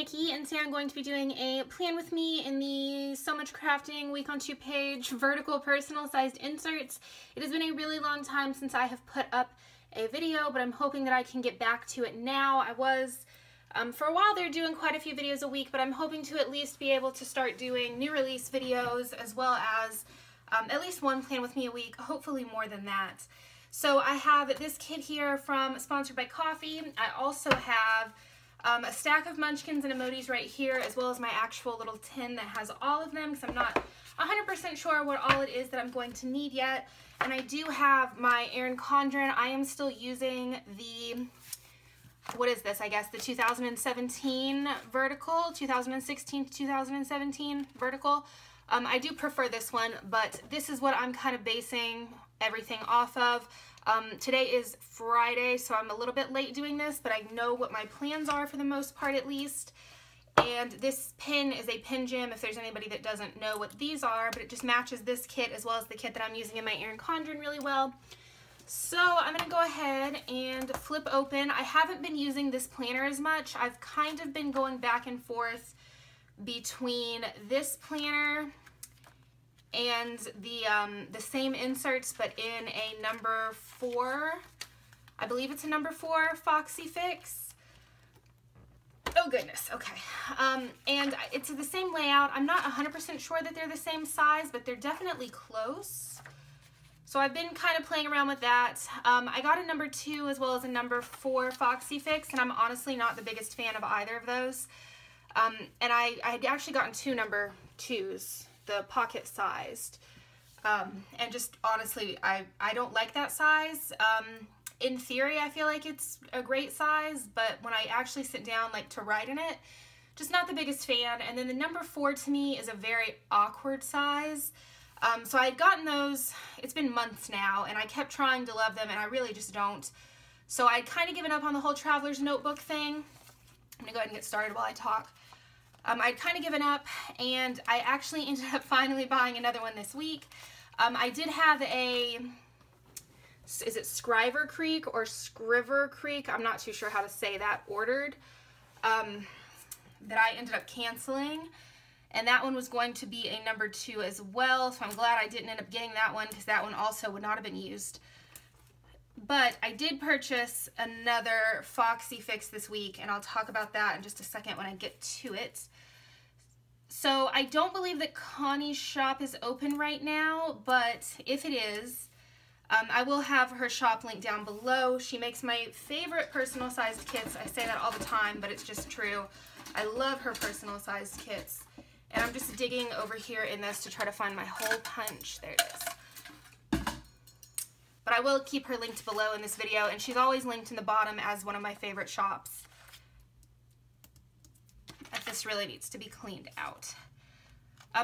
Nikki, and today I'm going to be doing a plan with me in the So Much Crafting Week on 2 page vertical personal sized inserts. It has been a really long time since I have put up a video, but I'm hoping that I can get back to it now. I was, for a while there, doing quite a few videos a week, but I'm hoping to at least be able to start doing new release videos as well as at least one plan with me a week, hopefully more than that. So I have this kit here from Sponsored by Coffee. I also have a stack of munchkins and emojis right here, as well as my actual little tin that has all of them, because I'm not 100% sure what all it is that I'm going to need yet. And I do have my Erin Condren. I am still using the, what is this, I guess, the 2017 vertical, 2016 to 2017 vertical. I do prefer this one, but this is what I'm kind of basing everything off of. Today is Friday, so I'm a little bit late doing this, but I know what my plans are for the most part at least. And this pin is a pin gem, if there's anybody that doesn't know what these are, but it just matches this kit as well as the kit that I'm using in my Erin Condren really well. So I'm going to go ahead and flip open. I haven't been using this planner as much. I've kind of been going back and forth between this planner and the same inserts, but in a number 4, I believe it's a number 4 Foxy Fix. Oh goodness, okay. And it's the same layout. I'm not 100% sure that they're the same size, but they're definitely close. So I've been kind of playing around with that. I got a number 2 as well as a number 4 Foxy Fix, and I'm honestly not the biggest fan of either of those. And I had actually gotten 2 number 2s. The pocket sized, and just honestly I don't like that size. In theory I feel like it's a great size, but when I actually sit down like to write in it, just not the biggest fan. And then the number 4 to me is a very awkward size. So I had gotten those, it's been months now, and I kept trying to love them and I really just don't. So I'd kind of given up on the whole traveler's notebook thing. I'm gonna go ahead and get started while I talk. I'd kind of given up, and I actually ended up finally buying another one this week. I did have a, is it Scriver Creek or Scriver Creek? I'm not too sure how to say that, ordered, that I ended up canceling. And that one was going to be a number 2 as well, so I'm glad I didn't end up getting that one because that one also would not have been used. But I did purchase another Foxy Fix this week, and I'll talk about that in just a second when I get to it. So I don't believe that Connie's shop is open right now, but if it is, I will have her shop link down below. She makes my favorite personal sized kits. I say that all the time, but it's just true. I love her personal sized kits. And I'm just digging over here in this to try to find my hole punch. There it is. But I will keep her linked below in this video, and she's always linked in the bottom as one of my favorite shops. This really needs to be cleaned out.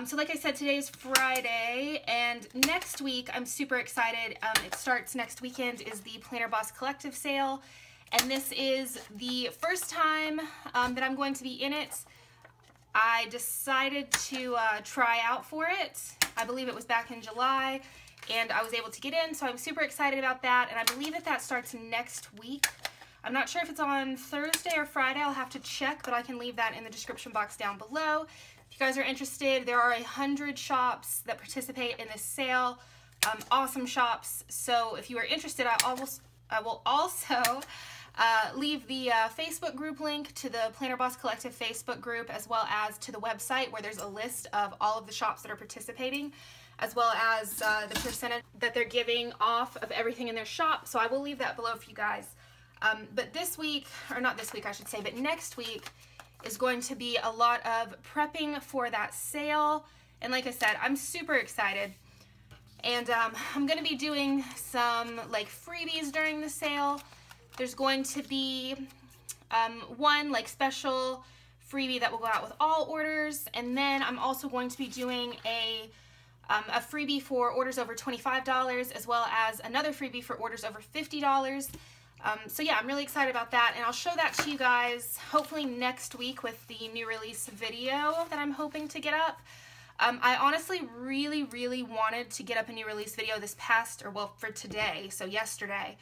So like I said, today is Friday, and next week I'm super excited. It starts next weekend, is the Planner Boss Collective sale, and this is the first time that I'm going to be in it. I decided to try out for it. I believe it was back in July, and I was able to get in, so I'm super excited about that, and I believe that that starts next week. I'm not sure if it's on Thursday or Friday. I'll have to check, but I can leave that in the description box down below. If you guys are interested, there are 100 shops that participate in this sale. Awesome shops. So if you are interested, I will also leave the Facebook group link to the Planner Boss Collective Facebook group, as well as to the website where there's a list of all of the shops that are participating, as well as the percentage that they're giving off of everything in their shop. So I will leave that below for you guys. But this week, or not this week I should say, but next week is going to be a lot of prepping for that sale. And like I said, I'm super excited. And I'm going to be doing some like freebies during the sale. There's going to be one like special freebie that will go out with all orders. And then I'm also going to be doing a freebie for orders over $25, as well as another freebie for orders over $50. So yeah, I'm really excited about that, and I'll show that to you guys hopefully next week with the new release video that I'm hoping to get up. I honestly really wanted to get up a new release video this past, or well, for today, so yesterday.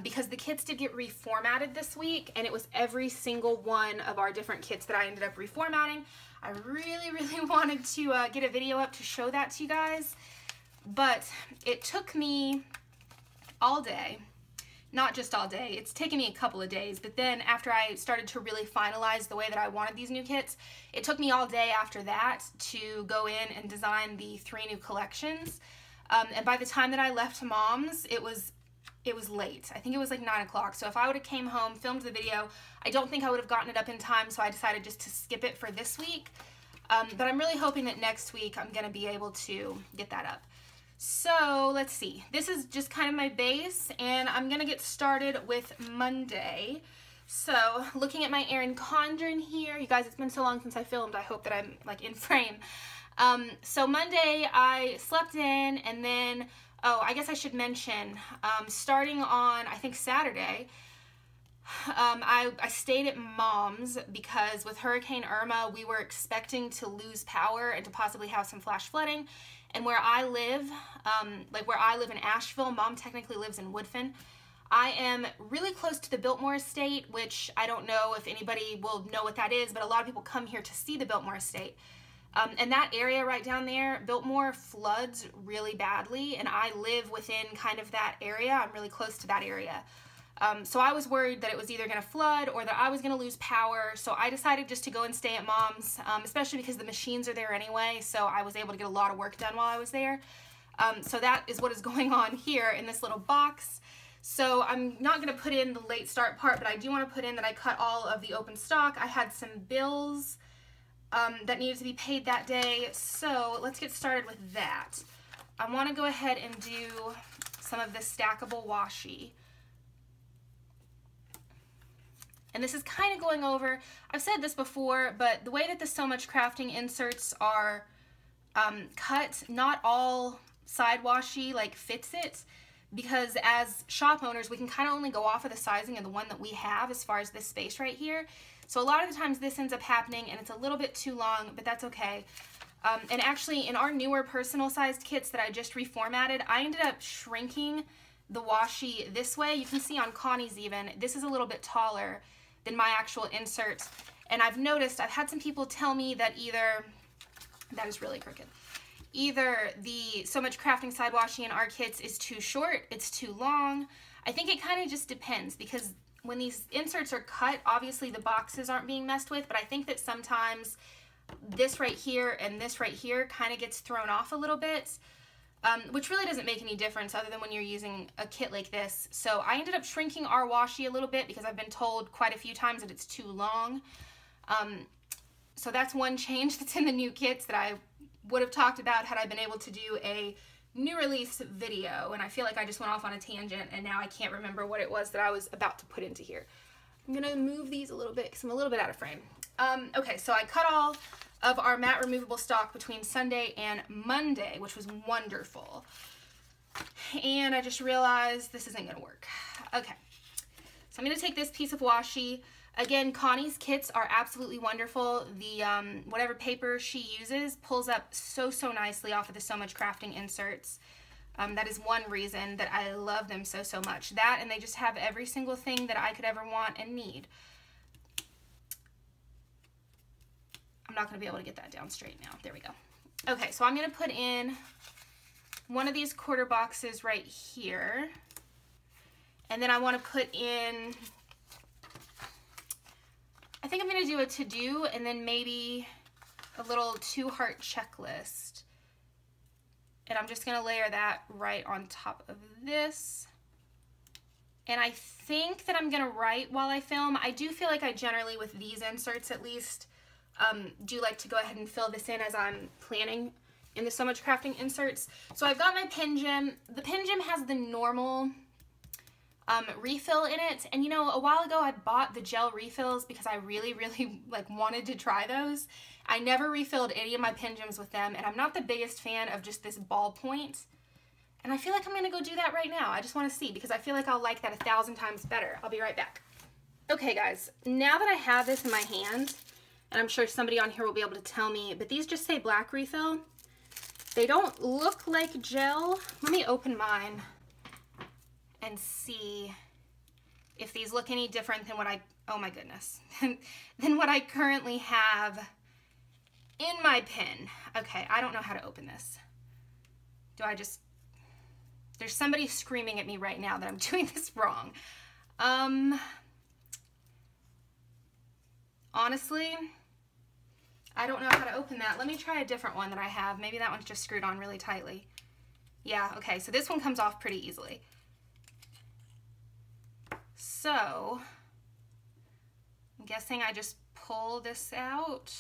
because the kits did get reformatted this week, and it was every single one of our different kits that I ended up reformatting. I really, really wanted to get a video up to show that to you guys, but it took me all day. Not just all day, it's taken me a couple of days, but then after I started to really finalize the way that I wanted these new kits, it took me all day after that to go in and design the 3 new collections. And by the time that I left Mom's, it was late. I think it was like 9 o'clock. So if I would have came home, filmed the video, I don't think I would have gotten it up in time, so I decided just to skip it for this week. But I'm really hoping that next week I'm gonna be able to get that up. So let's see, this is just kind of my base, and I'm gonna get started with Monday. So looking at my Erin Condren here, you guys, it's been so long since I filmed, I hope that I'm like in frame. So Monday I slept in, and then, oh, I guess I should mention, starting on, I think Saturday, I stayed at Mom's because with Hurricane Irma, we were expecting to lose power and to possibly have some flash flooding. And where I live, like where I live in Asheville, Mom technically lives in Woodfin. I am really close to the Biltmore Estate, which I don't know if anybody will know what that is, but a lot of people come here to see the Biltmore Estate. And that area right down there, Biltmore, floods really badly, and I live within kind of that area. I'm really close to that area. So I was worried that it was either going to flood or that I was going to lose power, so I decided just to go and stay at Mom's, especially because the machines are there anyway, so I was able to get a lot of work done while I was there. So that is what is going on here in this little box. So I'm not going to put in the late start part, but I do want to put in that I cut all of the open stock. I had some bills that needed to be paid that day, so let's get started with that. I want to go ahead and do some of this stackable washi. And this is kind of going over, I've said this before, but the way that the So Much Crafting inserts are cut, not all side washi like fits it, because as shop owners, we can kind of only go off of the sizing of the one that we have as far as this space right here. So a lot of the times this ends up happening and it's a little bit too long, but that's okay. And actually in our newer personal sized kits that I just reformatted, I ended up shrinking the washi this way. You can see on Connie's even, this is a little bit taller than my actual insert. And I've noticed, I've had some people tell me that either, that is really crooked, either the So Much Crafting side washi in our kits is too short, it's too long. I think it kind of just depends, because when these inserts are cut, obviously the boxes aren't being messed with, but I think that sometimes this right here and this right here kind of gets thrown off a little bit. Which really doesn't make any difference other than when you're using a kit like this. So I ended up shrinking our washi a little bit because I've been told quite a few times that it's too long. So that's one change that's in the new kits that I would have talked about had I been able to do a new release video. And I feel like I just went off on a tangent and now I can't remember what it was that I was about to put into here. I'm gonna move these a little bit because I'm a little bit out of frame. Okay, so I cut all of our matte removable stock between Sunday and Monday, which was wonderful. And I just realized this isn't gonna work. Okay, so I'm gonna take this piece of washi. Again, Connie's kits are absolutely wonderful. The whatever paper she uses pulls up so nicely off of the So Much Crafting inserts. That is one reason that I love them so much. That, and they just have every single thing that I could ever want and need. I'm not going to be able to get that down straight now. There we go. Okay, so I'm going to put in one of these quarter boxes right here. And then I want to put in, I think I'm going to do a to-do and then maybe a little 2-heart checklist. And I'm just going to layer that right on top of this. And I think that I'm going to write while I film. I do feel like I generally, with these inserts at least, do like to go ahead and fill this in as I'm planning in the So Much Crafting inserts. So I've got my pen gem. The pen gem has the normal refill in it, and you know, a while ago I bought the gel refills because I really like wanted to try those. I never refilled any of my pen gems with them, and I'm not the biggest fan of just this ballpoint, and I feel like I'm gonna go do that right now. I just want to see, because I feel like I'll like that 1,000 times better. I'll be right back. Okay guys, now that I have this in my hand, and I'm sure somebody on here will be able to tell me, but these just say black refill. They don't look like gel. Let me open mine and see if these look any different than what I, oh my goodness, than what I currently have in my pen. Okay, I don't know how to open this. Do I just, there's somebody screaming at me right now that I'm doing this wrong. Honestly, I don't know how to open that. Let me try a different one that I have. Maybe that one's just screwed on really tightly. Yeah, okay, so this one comes off pretty easily. So, I'm guessing I just pull this out.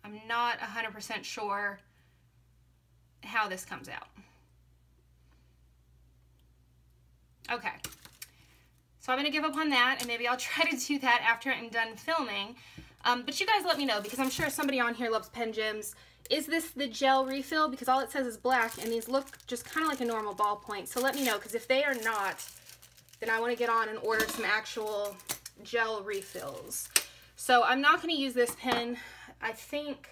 I'm not 100% sure how this comes out. Okay, so I'm gonna give up on that, and maybe I'll try to do that after I'm done filming. But you guys let me know, because I'm sure somebody on here loves pen gems. Is this the gel refill? Because all it says is black, and these look just kind of like a normal ballpoint. So let me know, because if they are not, then I want to get on and order some actual gel refills. So I'm not going to use this pen. I think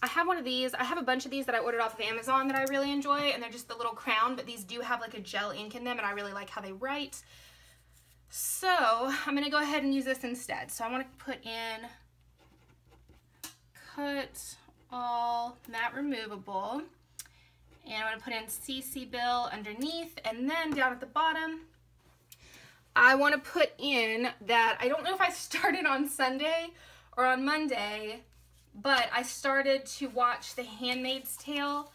I have one of these. I have a bunch of these that I ordered off of Amazon that I really enjoy, and they're just the little crown, but these do have like a gel ink in them, and I really like how they write. So I'm going to go ahead and use this instead. So I want to put in Cut All Matte Removable, and I'm going to put in CC Bill underneath, and then down at the bottom I want to put in that, I don't know if I started on Sunday or on Monday, but I started to watch The Handmaid's Tale,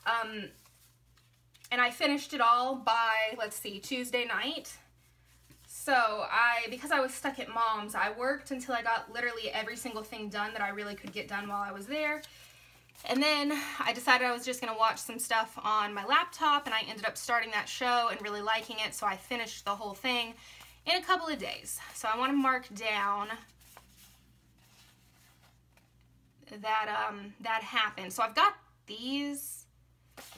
and I finished it all by, let's see, Tuesday night. So because I was stuck at Mom's, I worked until I got literally every single thing done that I really could get done while I was there. And then I decided I was just gonna watch some stuff on my laptop, and I ended up starting that show and really liking it, so I finished the whole thing in a couple of days. So I wanna mark down that that happened. So I've got these.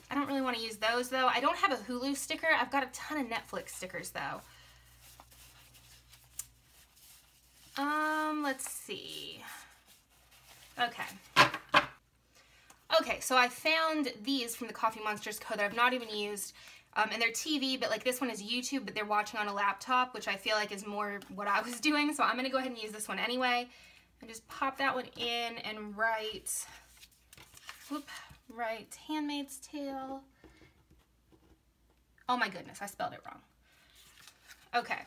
I don't really wanna use those though. I don't have a Hulu sticker. I've got a ton of Netflix stickers though. Let's see. Okay, so I found these from the Coffee Monsters Co. that I've not even used, and they're TV, but like this one is YouTube, but they're watching on a laptop, which I feel like is more what I was doing, so I'm gonna go ahead and use this one anyway, and just pop that one in and write, write Handmaid's Tale. Oh my goodness, I spelled it wrong. Okay.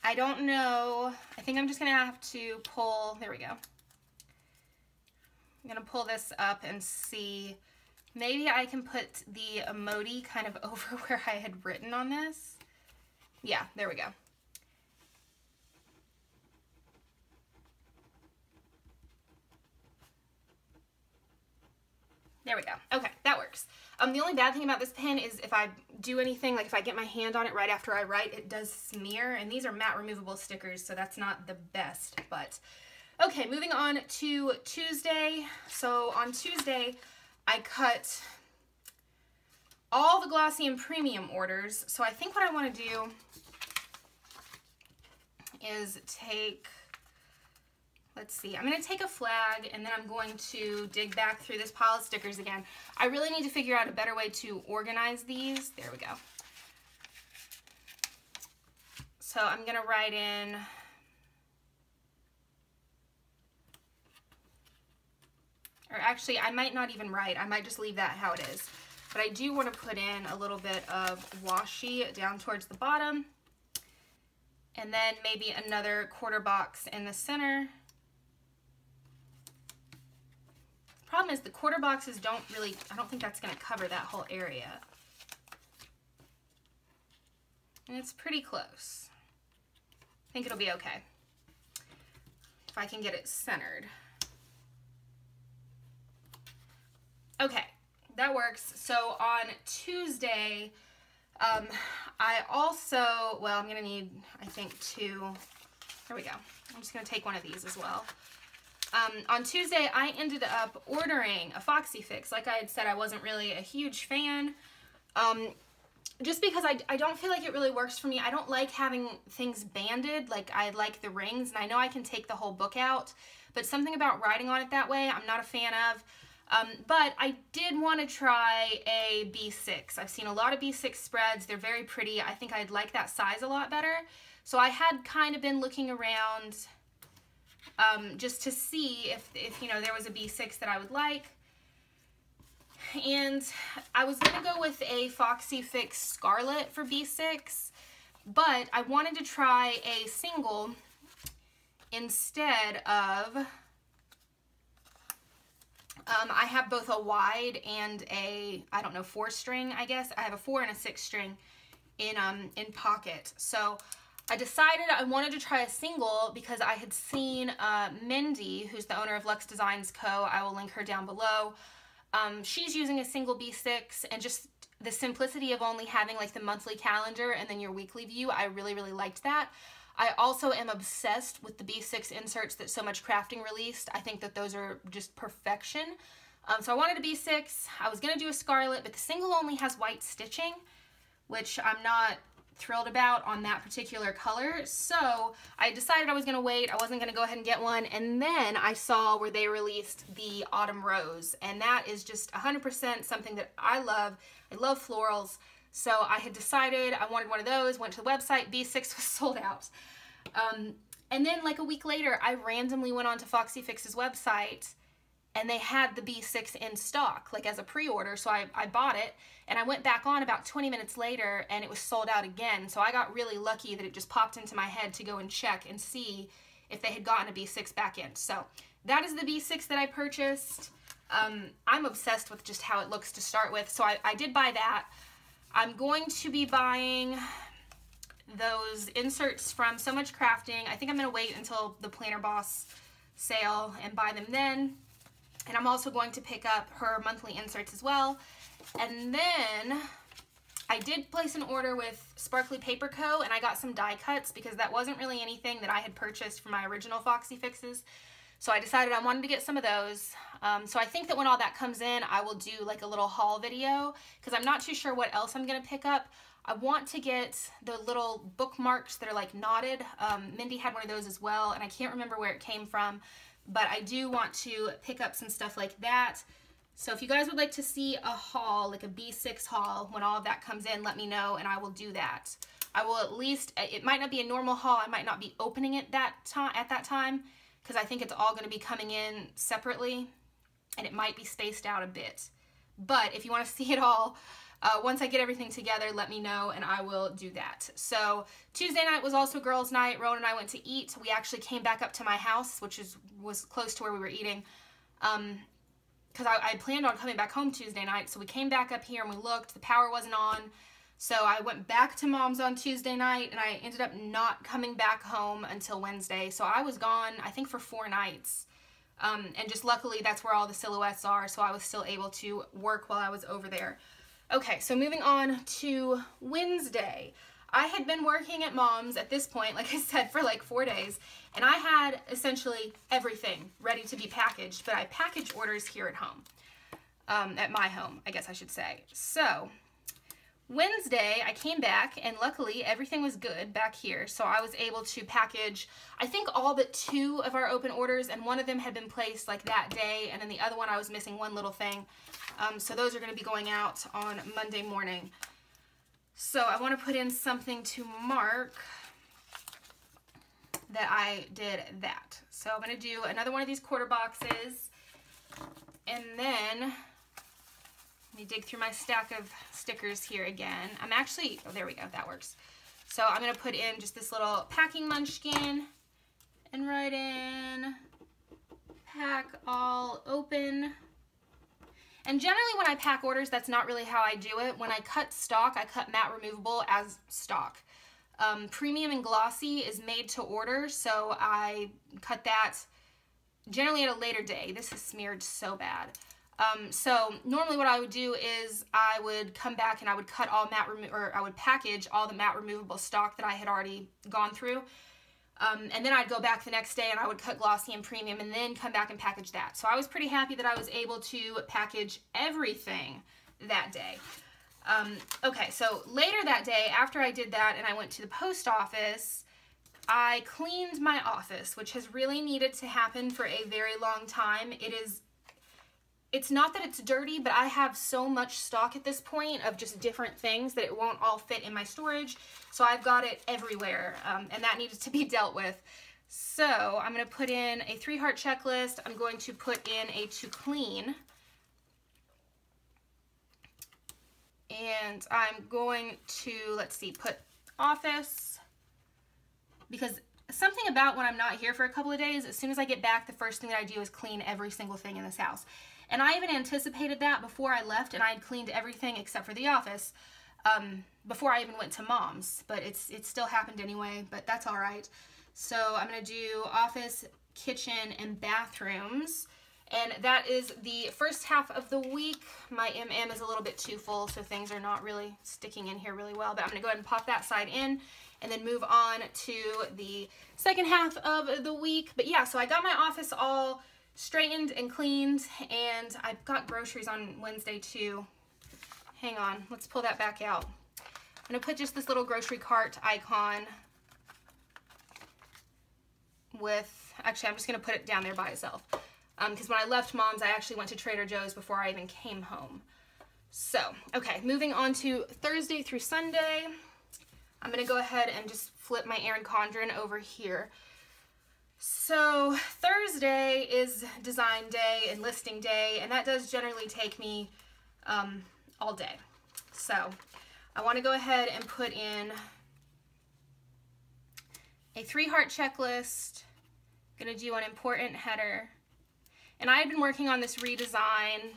I don't know, I think I'm just gonna have to pull, there we go. I'm gonna pull this up and see, maybe I can put the emoji kind of over where I had written on this. Yeah, there we go. There we go. Okay, that works. The only bad thing about this pen is if I do anything, like if I get my hand on it right after I write, it does smear, and these are matte removable stickers, so that's not the best, but okay, moving on to Tuesday. So on Tuesday, I cut all the glossy and premium orders. So I think what I want to do is take, let's see, I'm going to take a flag, and then I'm going to dig back through this pile of stickers again. I really need to figure out a better way to organize these. There we go. So I'm going to write in, or actually I might not even write, I might just leave that how it is. But I do want to put in a little bit of washi down towards the bottom, and then maybe another quarter box in the center. Problem is the quarter boxes don't really, I don't think that's going to cover that whole area. And it's pretty close. I think it'll be okay if I can get it centered. Okay, that works. So on Tuesday, I also, well, I'm going to need, I think, two. There we go. I'm just going to take one of these as well. On Tuesday, I ended up ordering a Foxy Fix. Like I had said, I wasn't really a huge fan, just because I don't feel like it really works for me. I don't like having things banded. Like I like the rings, and I know I can take the whole book out, but something about writing on it that way, I'm not a fan of. But I did want to try a B6. I've seen a lot of B6 spreads. They're very pretty. I think I'd like that size a lot better. So I had kind of been looking around just to see if you know, there was a B6 that I would like. And I was going to go with a Foxy Fix Scarlet for B6, but I wanted to try a single instead of, I have both a wide and a, I don't know, 4-string, I guess. I have a 4 and a 6 string in pocket. So I decided I wanted to try a single because I had seen Mindy, who's the owner of LuxeDesignsCo. I will link her down below. She's using a single B6, and just the simplicity of only having like the monthly calendar and then your weekly view, I really, really liked that. I also am obsessed with the B6 inserts that So Much Crafting released. I think that those are just perfection. So I wanted a B6. I was going to do a Scarlet, but the single only has white stitching, which I'm not thrilled about on that particular color. So I decided I was going to wait. I wasn't going to go ahead and get one. And then I saw where they released the Autumn Rose, and that is just 100% something that I love. I love florals. So I had decided I wanted one of those, went to the website, B6 was sold out. And then like a week later, I randomly went on to Foxy Fix's website, and they had the B6 in stock, like as a pre-order. So I bought it, and I went back on about 20 minutes later, and it was sold out again. So I got really lucky that it just popped into my head to go and check and see if they had gotten a B6 back in. So that is the B6 that I purchased. I'm obsessed with just how it looks to start with. So I did buy that. I'm going to be buying those inserts from So Much Crafting. I think I'm going to wait until the Planner Boss sale and buy them then. And I'm also going to pick up her monthly inserts as well. And then I did place an order with Sparkly Paper Co. and I got some die cuts because that wasn't really anything that I had purchased from my original Foxy Fixes. So I decided I wanted to get some of those. So I think that when all that comes in, I will do like a little haul video because I'm not too sure what else I'm going to pick up. I want to get the little bookmarks that are like knotted. Mindy had one of those as well, and I can't remember where it came from, but I do want to pick up some stuff like that. So if you guys would like to see a haul, like a B6 haul, when all of that comes in, let me know and I will do that. I will at least, it might not be a normal haul, I might not be opening it at that time, because I think it's all going to be coming in separately, and it might be spaced out a bit. But if you want to see it all, once I get everything together, let me know, and I will do that. So Tuesday night was also girls' night. Rowan and I went to eat. We actually came back up to my house, which was close to where we were eating, because I planned on coming back home Tuesday night. So we came back up here and we looked. The power wasn't on. So I went back to Mom's on Tuesday night, and I ended up not coming back home until Wednesday. So I was gone, I think, for 4 nights. And just luckily, that's where all the silhouettes are, so I was still able to work while I was over there. Okay, so moving on to Wednesday. I had been working at Mom's at this point, like I said, for like 4 days, and I had essentially everything ready to be packaged, but I package orders here at home, at my home, I guess I should say. So Wednesday, I came back, and luckily everything was good back here, so I was able to package, I think, all but 2 of our open orders, and one of them had been placed like that day, and then the other one I was missing one little thing. So those are going to be going out on Monday morning. So I want to put in something to mark that I did that. So I'm going to do another one of these quarter boxes, and then let me dig through my stack of stickers here again. I'm actually, oh, there we go, that works. So I'm going to put in just this little packing munchkin and write in pack all open. And generally when I pack orders, that's not really how I do it. When I cut stock, I cut matte removable as stock. Premium and glossy is made to order, so I cut that generally at a later day. This is smeared so bad. So normally what I would do is I would come back and I would cut all I would package all the matte removable stock that I had already gone through. And then I'd go back the next day and I would cut glossy and premium and then come back and package that. So I was pretty happy that I was able to package everything that day. Okay, so later that day, after I did that and I went to the post office, I cleaned my office, which has really needed to happen for a very long time. it's not that it's dirty, but I have so much stock at this point of just different things that it won't all fit in my storage. So I've got it everywhere, and that needs to be dealt with. So I'm going to put in a 3-heart checklist. I'm going to put in a to clean. And I'm going to, let's see, put office, because something about when I'm not here for a couple of days, as soon as I get back, the first thing that I do is clean every single thing in this house. And I even anticipated that before I left, and I had cleaned everything except for the office before I even went to Mom's. But it still happened anyway, but that's all right. So I'm going to do office, kitchen, and bathrooms. And that is the first half of the week. My MM is a little bit too full, so things are not really sticking in here really well. But I'm going to go ahead and pop that side in and then move on to the second half of the week. But yeah, so I got my office all straightened and cleaned, and I've got groceries on Wednesday too. Hang on, let's pull that back out. I'm going to put just this little grocery cart icon with, actually I'm just going to put it down there by itself. Because when I left Mom's, I actually went to Trader Joe's before I even came home. So, okay, moving on to Thursday through Sunday. I'm going to go ahead and just flip my Erin Condren over here. So, Thursday is design day and listing day, and that does generally take me all day. So, I want to go ahead and put in a 3-heart checklist. I'm going to do an important header. And I had been working on this redesign.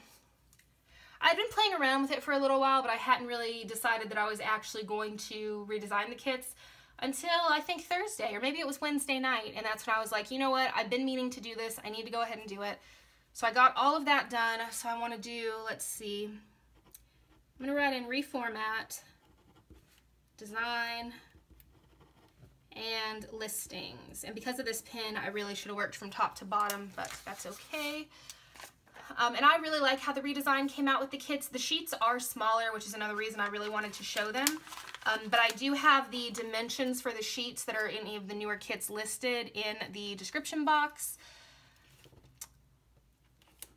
I'd been playing around with it for a little while, but I hadn't really decided that I was actually going to redesign the kits until I think Thursday, or maybe it was Wednesday night. And that's when I was like, you know what? I've been meaning to do this. I need to go ahead and do it. So I got all of that done. So I want to do, let's see. I'm going to write in reformat, design, and listings. And because of this pin, I really should have worked from top to bottom, but that's okay. And I really like how the redesign came out with the kits. The sheets are smaller, which is another reason I really wanted to show them. But I do have the dimensions for the sheets that are in any of the newer kits listed in the description box.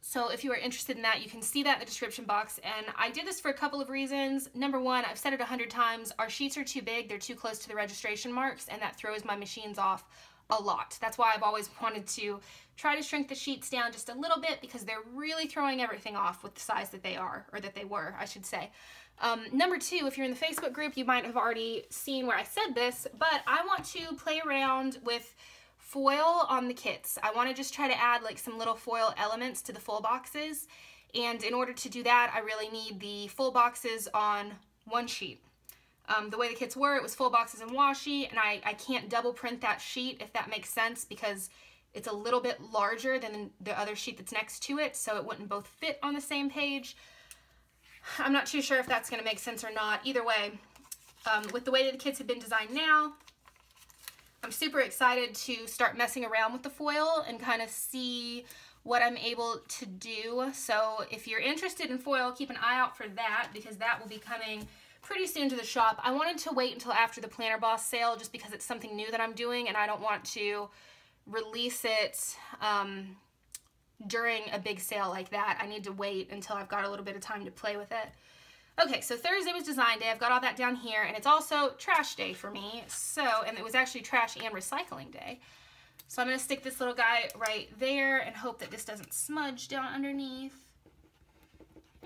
So if you are interested in that, you can see that in the description box. And I did this for a couple of reasons. Number one, I've said it 100 times, our sheets are too big, they're too close to the registration marks, and that throws my machines off a lot. That's why I've always wanted to try to shrink the sheets down just a little bit, because they're really throwing everything off with the size that they are, or that they were, I should say. Number two, if you're in the Facebook group, you might have already seen where I said this, but I want to play around with foil on the kits. I want to just try to add like some little foil elements to the full boxes, and in order to do that, I really need the full boxes on one sheet. The way the kits were, it was full boxes and washi, and I can't double print that sheet, if that makes sense, because it's a little bit larger than the other sheet that's next to it, so it wouldn't both fit on the same page. I'm not too sure if that's going to make sense or not. Either way, with the way that the kits have been designed now, I'm super excited to start messing around with the foil and kind of see what I'm able to do. So if you're interested in foil, keep an eye out for that, because that will be coming pretty soon to the shop. I wanted to wait until after the Planner Boss sale just because it's something new that I'm doing, and I don't want to release it during a big sale like that. I need to wait until I've got a little bit of time to play with it. Okay, so Thursday was design day. I've got all that down here, and it's also trash day for me. So, and it was actually trash and recycling day. So I'm going to stick this little guy right there and hope that this doesn't smudge down underneath.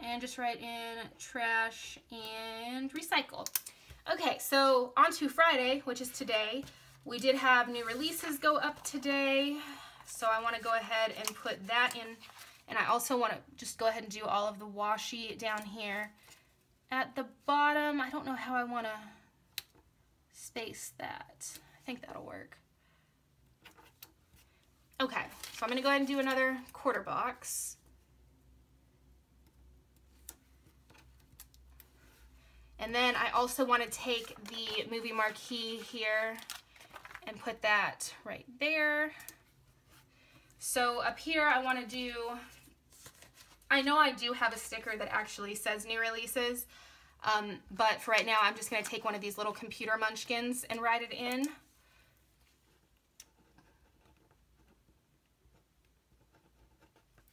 And just write in trash and recycle. Okay, so on to Friday, which is today. We did have new releases go up today. So I want to go ahead and put that in. And I also want to just go ahead and do all of the washi down here. At the bottom, I don't know how I want to space that. I think that'll work. Okay, so I'm going to go ahead and do another quarter box. And then I also want to take the movie marquee here and put that right there. So up here I want to do, I know I do have a sticker that actually says new releases, but for right now I'm just going to take one of these little computer munchkins and write it in.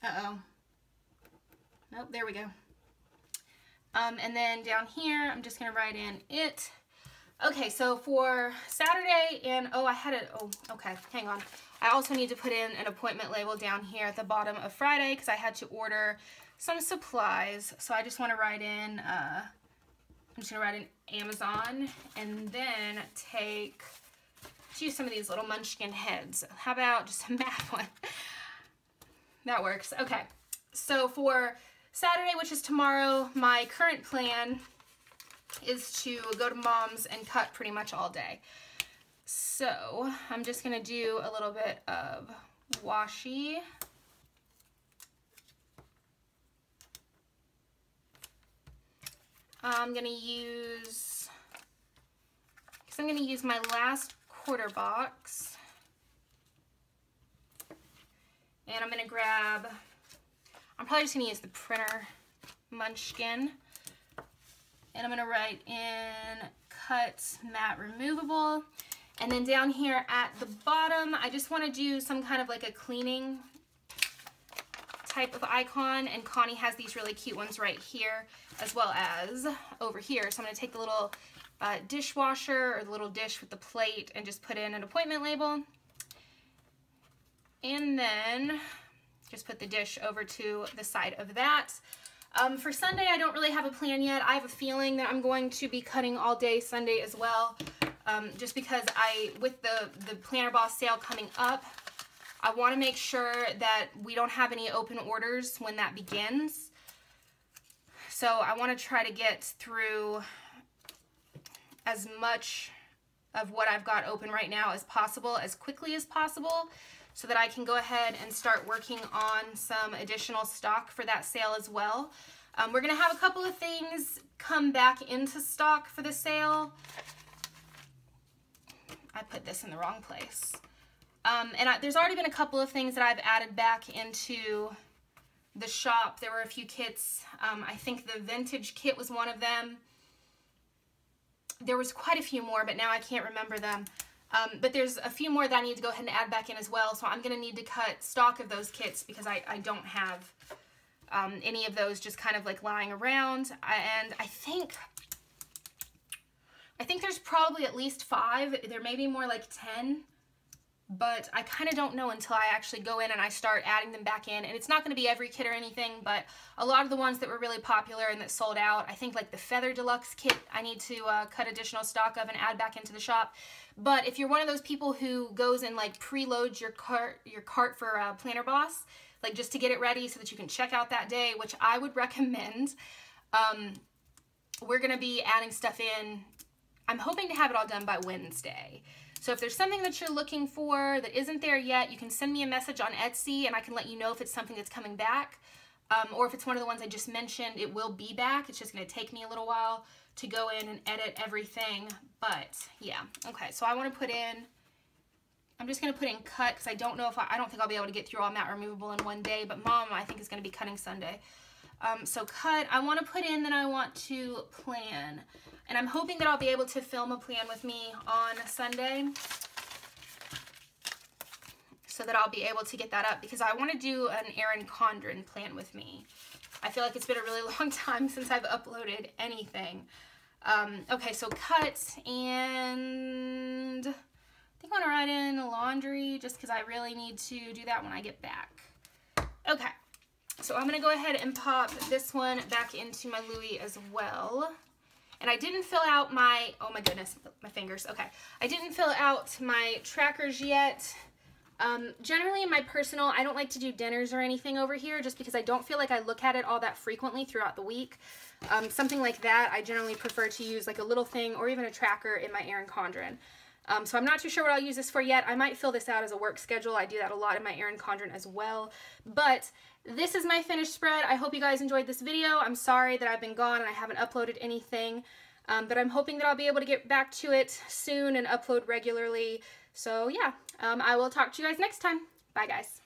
Uh-oh. Nope, there we go. And then down here, I'm just gonna write in it. Okay, so for Saturday and, okay, hang on. I also need to put in an appointment label down here at the bottom of Friday because I had to order some supplies. So I just want to write in, I'm just going to write in Amazon and then choose some of these little munchkin heads. How about just a math one? That works. Okay, so for Saturday, which is tomorrow, my current plan is to go to Mom's and cut pretty much all day. So I'm just going to do a little bit of washi. I'm going to use my last quarter box. And I'm going to grab, I'm probably just going to use the printer Munchkin. And I'm going to write in cut matte removable. And then down here at the bottom, I just want to do some kind of like a cleaning type of icon. And Connie has these really cute ones right here as well as over here. So I'm going to take the little dishwasher or the little dish with the plate and just put in an appointment label. And then just put the dish over to the side of that. For Sunday, I don't really have a plan yet. I have a feeling that I'm going to be cutting all day Sunday as well. Just because with the Planner Boss sale coming up, I want to make sure that we don't have any open orders when that begins. So I want to try to get through as much of what I've got open right now as possible, as quickly as possible, so that I can go ahead and start working on some additional stock for that sale as well. We're going to have a couple of things come back into stock for the sale. I put this in the wrong place. There's already been a couple of things that I've added back into the shop. There were a few kits. I think the vintage kit was one of them. There was quite a few more, but now I can't remember them. But there's a few more that I need to go ahead and add back in as well. So I'm going to need to cut stock of those kits because I don't have any of those just kind of like lying around. And I think there's probably at least 5. There may be more like 10. But I kind of don't know until I actually go in and I start adding them back in. And it's not going to be every kit or anything, but a lot of the ones that were really popular and that sold out, I think like the Feather Deluxe kit, I need to cut additional stock of and add back into the shop. But if you're one of those people who goes and like preloads your cart for Planner Boss, like just to get it ready so that you can check out that day, which I would recommend, we're going to be adding stuff in. I'm hoping to have it all done by Wednesday. So if there's something that you're looking for that isn't there yet, you can send me a message on Etsy and I can let you know if it's something that's coming back. Or if it's one of the ones I just mentioned, it will be back. It's just going to take me a little while to go in and edit everything. But yeah, okay, so I want to put in, I'm just going to put in cut because I don't know if I don't think I'll be able to get through all matte removable in one day, but Mom I think is going to be cutting Sunday. So cut, I want to put in that I want to plan. And I'm hoping that I'll be able to film a plan with me on Sunday so that I'll be able to get that up because I want to do an Erin Condren plan with me. I feel like it's been a really long time since I've uploaded anything. Okay, so cut, and I think I want to write in laundry just because I really need to do that when I get back. Okay, so I'm going to go ahead and pop this one back into my Louis as well. And I didn't fill out my, oh my goodness, my fingers, okay. I didn't fill out my trackers yet. Generally in my personal, I don't like to do dinners or anything over here just because I don't feel like I look at it all that frequently throughout the week. Something like that, I generally prefer to use like a little thing or even a tracker in my Erin Condren. So I'm not too sure what I'll use this for yet. I might fill this out as a work schedule. I do that a lot in my Erin Condren as well. But this is my finished spread. I hope you guys enjoyed this video. I'm sorry that I've been gone and I haven't uploaded anything. But I'm hoping that I'll be able to get back to it soon and upload regularly. So yeah, I will talk to you guys next time. Bye guys.